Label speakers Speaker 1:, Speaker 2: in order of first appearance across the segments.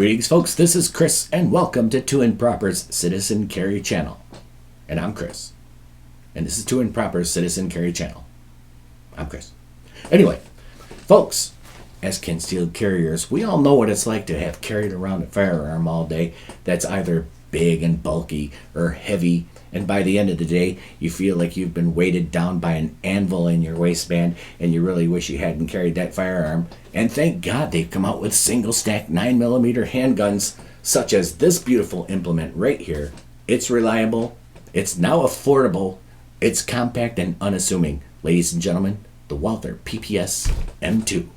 Speaker 1: Greetings folks, this is Chris and welcome to Two Improper's Citizen Carry channel. And I'm Chris. And this is Two Improper's Citizen Carry channel. I'm Chris. Anyway, folks, as concealed carriers, we all know what it's like to have carried around a firearm all day that's either big and bulky or heavy, and by the end of the day you feel like you've been weighted down by an anvil in your waistband and you really wish you hadn't carried that firearm. And thank God they've come out with single stack 9mm handguns such as this beautiful implement right here. It's reliable, it's now affordable, it's compact and unassuming. Ladies and gentlemen, the Walther PPS M2.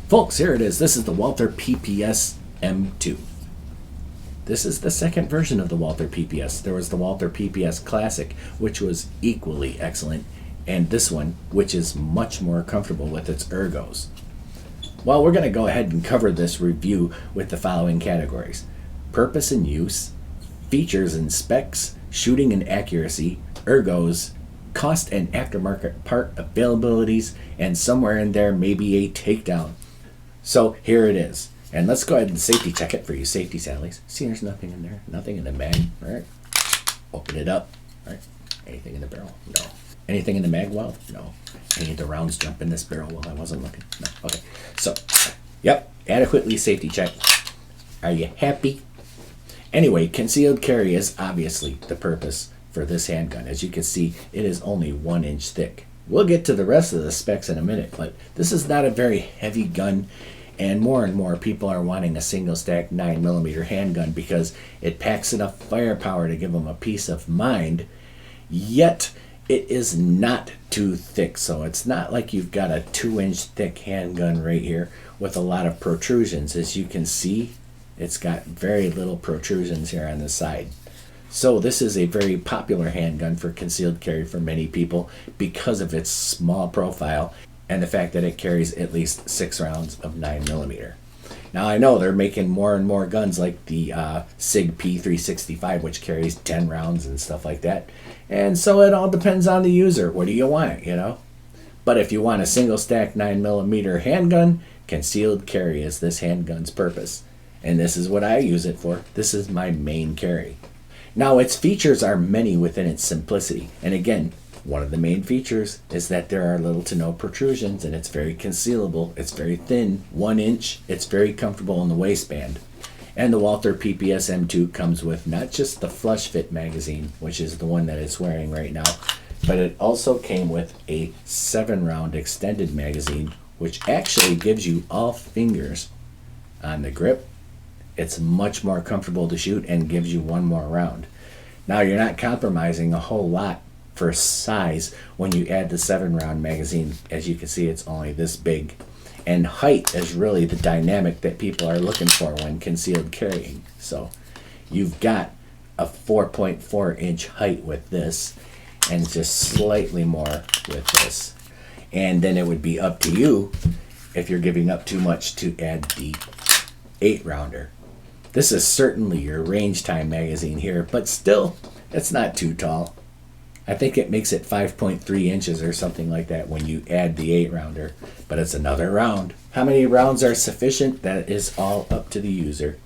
Speaker 1: Folks, here it is. This is the Walther PPS M2. This is the second version of the Walther PPS. There was the Walther PPS Classic, which was equally excellent, and this one, which is much more comfortable with its ergos. Well, we're going to go ahead and cover this review with the following categories: purpose and use, features and specs, shooting and accuracy, ergos, cost and aftermarket part availabilities, and somewhere in there maybe a takedown. So here it is. And let's go ahead and safety check it for you safety sallies. See, there's nothing in there. Nothing in the mag. All right. Open it up. All right. Anything in the barrel? No. Anything in the mag well? No. Any of the rounds jump in this barrel while I wasn't looking? No. Okay. So, yep. Adequately safety checked. Are you happy? Anyway, concealed carry is obviously the purpose for this handgun. As you can see, it is only 1 inch thick. We'll get to the rest of the specs in a minute, but this is not a very heavy gun, and more people are wanting a single stack 9mm handgun because it packs enough firepower to give them a peace of mind, yet it is not too thick. So it's not like you've got a 2-inch thick handgun right here with a lot of protrusions. As you can see, it's got very little protrusions here on the side. So this is a very popular handgun for concealed carry for many people because of its small profile and the fact that it carries at least 6 rounds of 9mm. Now I know they're making more and more guns like the SIG P365, which carries 10 rounds and stuff like that. And so it all depends on the user. What do you want, you know? But if you want a single stack 9mm handgun, concealed carry is this handgun's purpose. And this is what I use it for. This is my main carry. Now, its features are many within its simplicity. And again, one of the main features is that there are little to no protrusions and it's very concealable. It's very thin, 1 inch. It's very comfortable in the waistband. And the Walther PPS M2 comes with not just the flush fit magazine, which is the one that it's wearing right now, but it also came with a 7-round extended magazine, which actually gives you all fingers on the grip. It's much more comfortable to shoot and gives you 1 more round. Now you're not compromising a whole lot for size when you add the 7-round magazine. As you can see, it's only this big. And height is really the dynamic that people are looking for when concealed carrying. So you've got a 4.4 inch height with this and just slightly more with this. And then it would be up to you if you're giving up too much to add the 8-rounder. This is certainly your range time magazine here, but still, it's not too tall. I think it makes it 5.3 inches or something like that when you add the 8-rounder, but it's another round. How many rounds are sufficient? That is all up to the user.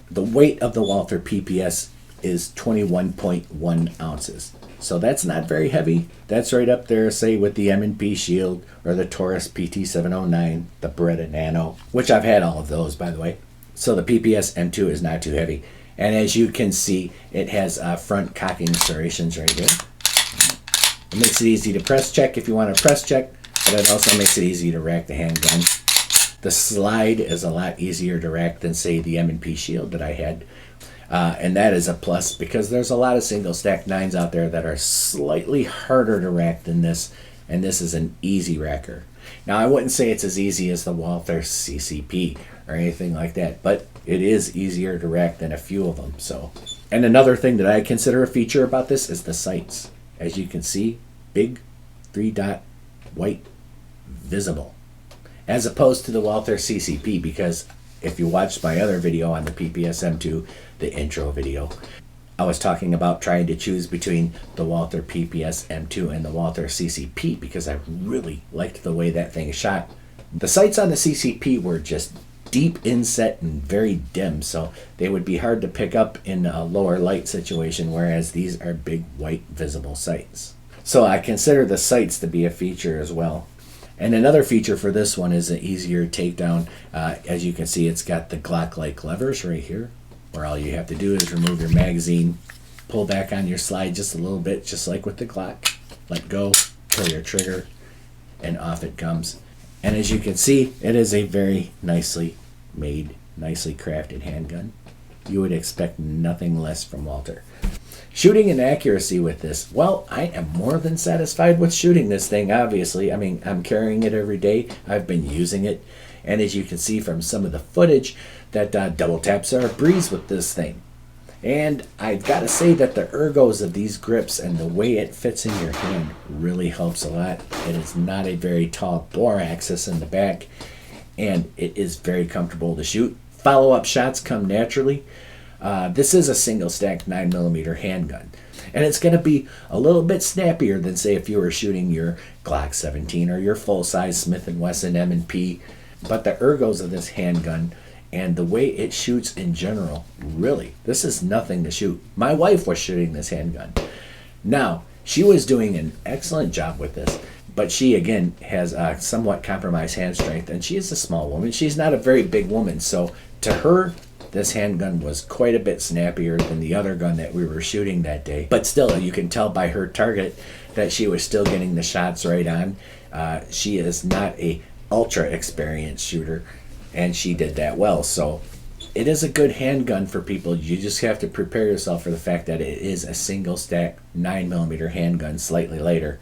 Speaker 1: The weight of the Walther PPS is 21.1 ounces. So that's not very heavy. That's right up there, say, with the M&P Shield or the Taurus PT709, the Beretta Nano, which I've had all of those, by the way. So the PPS M2 is not too heavy. And as you can see, it has front cocking serrations right here. It makes it easy to press check if you want to press check, but it also makes it easy to rack the handgun. The slide is a lot easier to rack than, say, the M&P Shield that I had. And that is a plus because there's a lot of single stack 9s out there that are slightly harder to rack than this, and this is an easy racker. Now, I wouldn't say it's as easy as the Walther CCP or anything like that, but it is easier to rack than a few of them. So, and another thing that I consider a feature about this is the sights. As you can see, big 3-dot white visible, as opposed to the Walther CCP, because If you watched my other video on the PPS M2, the intro video, I was talking about trying to choose between the Walther PPS M2 and the Walther CCP because I really liked the way that thing shot. The sights on the CCP were just deep inset and very dim, so they would be hard to pick up in a lower light situation, whereas these are big white visible sights. So I consider the sights to be a feature as well. And another feature for this one is an easier takedown. As you can see, it's got the Glock-like levers right here, where all you have to do is remove your magazine, pull back on your slide just a little bit, just like with the Glock, let go, pull your trigger, and off it comes. And as you can see, it is a very nicely made, nicely crafted handgun. You would expect nothing less from Walther. Shooting and accuracy with this, well, I am more than satisfied with shooting this thing, obviously. I mean, I'm carrying it every day. I've been using it. And as you can see from some of the footage, that double taps are a breeze with this thing. And I've got to say that the ergos of these grips and the way it fits in your hand really helps a lot. It is not a very tall bore axis in the back, and it is very comfortable to shoot. Follow-up shots come naturally. This is a single stack 9mm handgun, and it's going to be a little bit snappier than, say, if you were shooting your Glock 17 or your full-size Smith & Wesson M&P. But the ergos of this handgun and the way it shoots in general, really, this is nothing to shoot. My wife was shooting this handgun. Now, she was doing an excellent job with this, but she, again, has a somewhat compromised hand strength, and she is a small woman. She's not a very big woman, so to her, this handgun was quite a bit snappier than the other gun that we were shooting that day. But still, you can tell by her target that she was still getting the shots right on. She is not a ultra experienced shooter, and she did that well. So it is a good handgun for people. You just have to prepare yourself for the fact that it is a single stack 9mm handgun slightly lighter.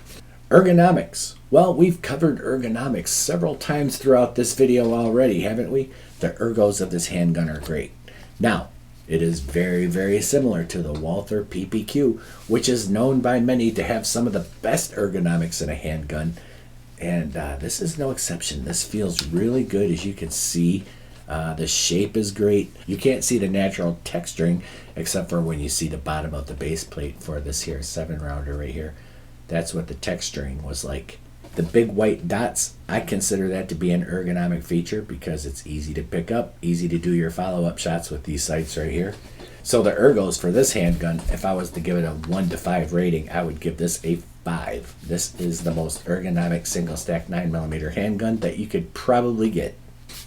Speaker 1: Ergonomics. Well, we've covered ergonomics several times throughout this video already, haven't we? The ergos of this handgun are great. Now, it is very, very similar to the Walther PPQ, which is known by many to have some of the best ergonomics in a handgun. And this is no exception. This feels really good, as you can see. The shape is great. You can't see the natural texturing except for when you see the bottom of the base plate for this here 7-rounder right here. That's what the texturing was like. The big white dots, I consider that to be an ergonomic feature because it's easy to pick up, easy to do your follow-up shots with these sights right here. So the ergos for this handgun, if I was to give it a 1 to 5 rating, I would give this a 5. This is the most ergonomic single stack 9mm handgun that you could probably get.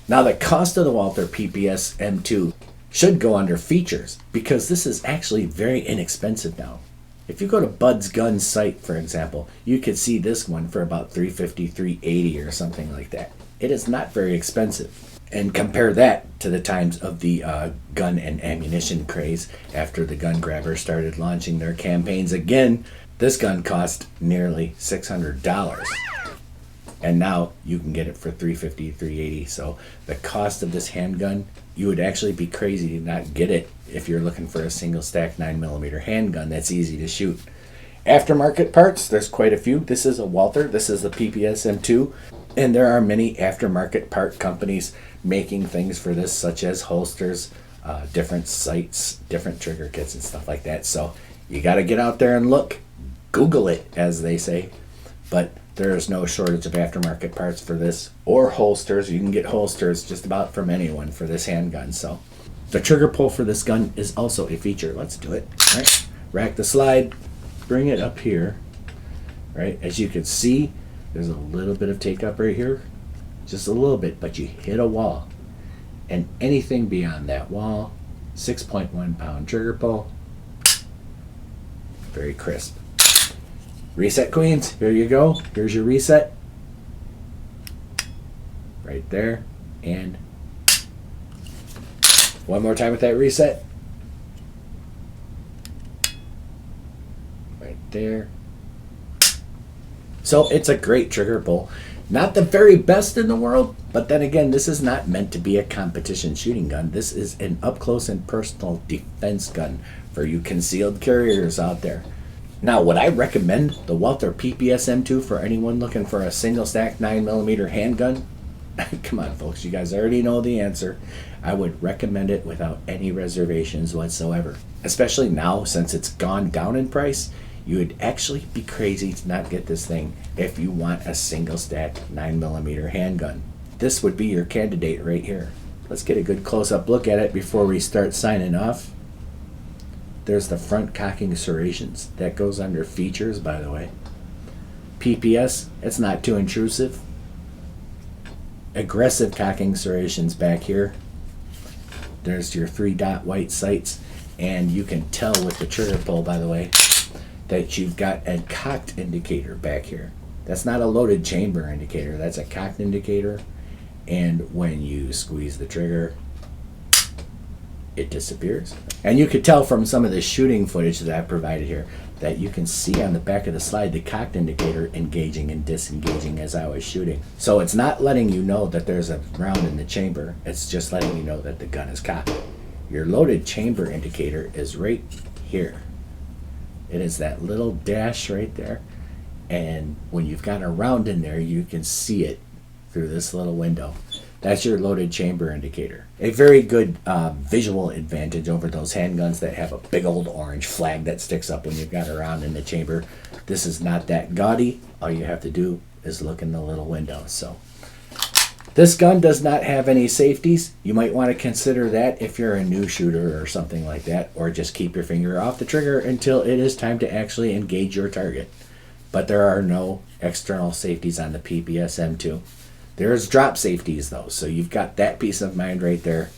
Speaker 1: Now the cost of the Walther PPS M2 should go under features because this is actually very inexpensive now. If you go to Bud's Gun site, for example, you could see this one for about $350, $380 or something like that. It is not very expensive. And compare that to the times of the gun and ammunition craze after the gun grabbers started launching their campaigns again. This gun cost nearly $600. And now you can get it for $350, $380. So the cost of this handgun, you would actually be crazy to not get it if you're looking for a single stack 9mm handgun that's easy to shoot. Aftermarket parts, there's quite a few. This is a Walther, this is the PPS M2, and there are many aftermarket part companies making things for this, such as holsters, different sights, different trigger kits and stuff like that. So you got to get out there and look. Google it, as they say. But there is no shortage of aftermarket parts for this, or holsters. You can get holsters just about from anyone for this handgun. So the trigger pull for this gun is also a feature. Let's do it. All right, rack the slide, bring it up here. Right, as you can see, there's a little bit of take up right here, just a little bit, but you hit a wall, and anything beyond that wall, 6.1 pound trigger pull, very crisp. Reset, queens. Here you go. Here's your reset. Right there. And one more time with that reset. Right there. So it's a great trigger pull. Not the very best in the world, but then again, this is not meant to be a competition shooting gun. This is an up-close and personal defense gun for you concealed carriers out there. Now, would I recommend the Walther PPS M2 for anyone looking for a single stack 9mm handgun? Come on, folks, you guys already know the answer. I would recommend it without any reservations whatsoever. Especially now, since it's gone down in price, you would actually be crazy to not get this thing if you want a single stack 9mm handgun. This would be your candidate right here. Let's get a good close-up look at it before we start signing off. There's the front cocking serrations. That goes under features, by the way. PPS, it's not too intrusive. Aggressive cocking serrations back here. There's your 3-dot white sights, and you can tell with the trigger pull, by the way, that you've got a cocked indicator back here. That's not a loaded chamber indicator, that's a cocked indicator, and when you squeeze the trigger, it disappears. And you could tell from some of the shooting footage that I've provided here that you can see on the back of the slide the cocked indicator engaging and disengaging as I was shooting. So it's not letting you know that there's a round in the chamber, it's just letting you know that the gun is cocked. Your loaded chamber indicator is right here. It is that little dash right there, and when you've got a round in there, you can see it through this little window. That's your loaded chamber indicator. A very good visual advantage over those handguns that have a big old orange flag that sticks up when you've got a round in the chamber. This is not that gaudy. All you have to do is look in the little window. So this gun does not have any safeties. You might want to consider that if you're a new shooter or something like that, or just keep your finger off the trigger until it is time to actually engage your target. But there are no external safeties on the PPS M2. There's drop safeties though, so you've got that peace of mind right there,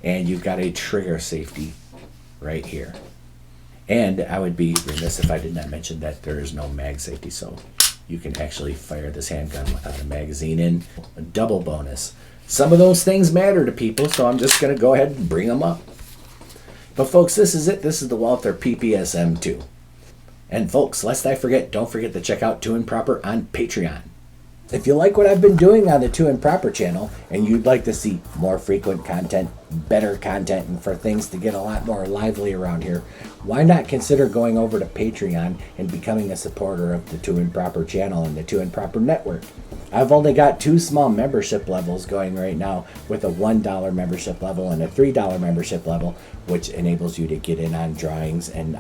Speaker 1: and you've got a trigger safety right here. And I would be remiss if I did not mention that there is no mag safety, so you can actually fire this handgun without a magazine in. A double bonus. Some of those things matter to people, so I'm just going to go ahead and bring them up. But folks, this is it. This is the Walther PPS M2. And folks, lest I forget, don't forget to check out 2 and Proper on Patreon. If you like what I've been doing on the 2 and Proper channel, and you'd like to see more frequent content, better content, and for things to get a lot more lively around here, why not consider going over to Patreon and becoming a supporter of the 2 and Proper channel and the 2 and Proper network. I've only got 2 small membership levels going right now, with a $1 membership level and a $3 membership level, which enables you to get in on drawings and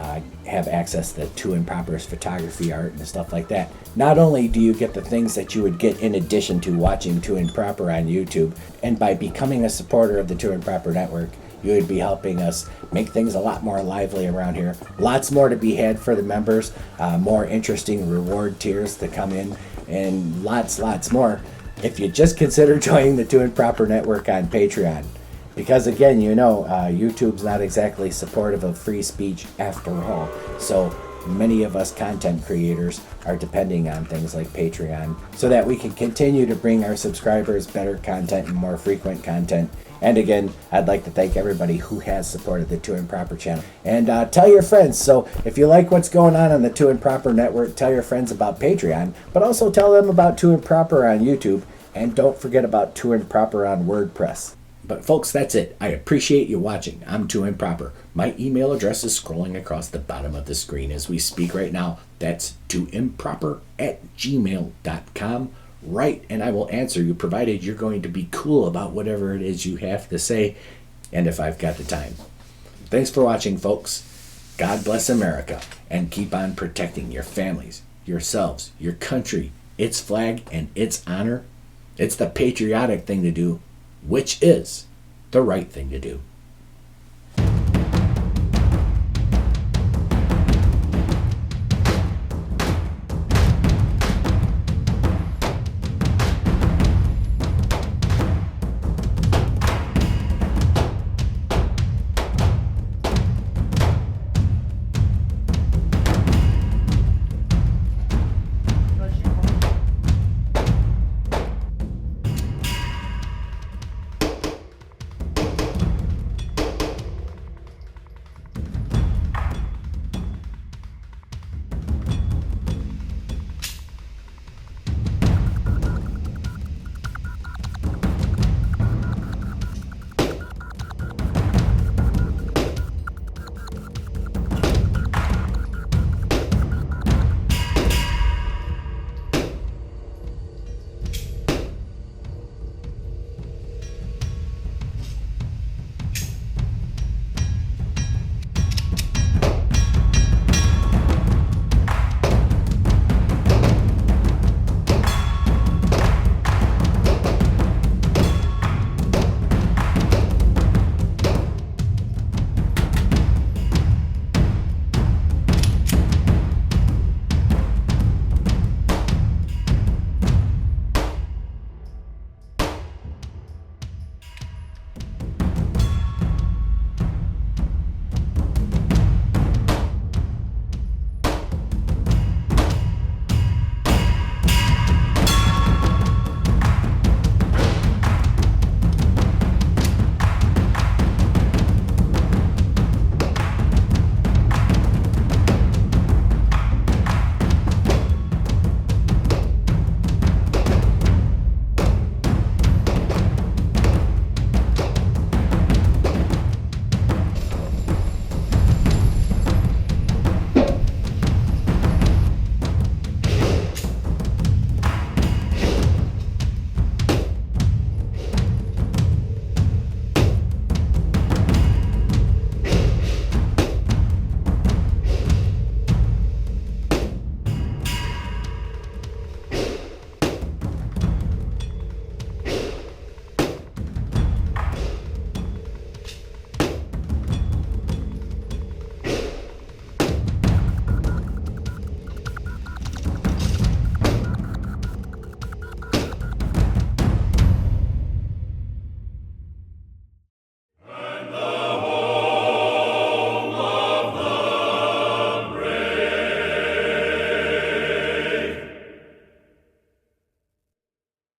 Speaker 1: have access to 2 and Proper's photography art and stuff like that. Not only do you get the things that you would get in addition to watching 2 and Proper on YouTube, and by becoming a supporter of the 2 and Proper network, you would be helping us make things a lot more lively around here. Lots more to be had for the members, more interesting reward tiers to come in, and lots more if you just consider joining the 2 and Proper network on Patreon. Because again, you know, YouTube's not exactly supportive of free speech after all. So many of us content creators are depending on things like Patreon so that we can continue to bring our subscribers better content and more frequent content. And again, I'd like to thank everybody who has supported the 2 and Proper channel. And tell your friends. So if you like what's going on the 2 and Proper network, tell your friends about Patreon, but also tell them about 2 and Proper on YouTube. And don't forget about 2 and Proper on WordPress. But folks, that's it. I appreciate you watching. I'm 2 and Proper. My email address is scrolling across the bottom of the screen as we speak right now. That's 2improper@gmail.com. Write and I will answer you, provided you're going to be cool about whatever it is you have to say, and if I've got the time. Thanks for watching, folks. God bless America, and keep on protecting your families, yourselves, your country, its flag, and its honor. It's the patriotic thing to do, which is the right thing to do.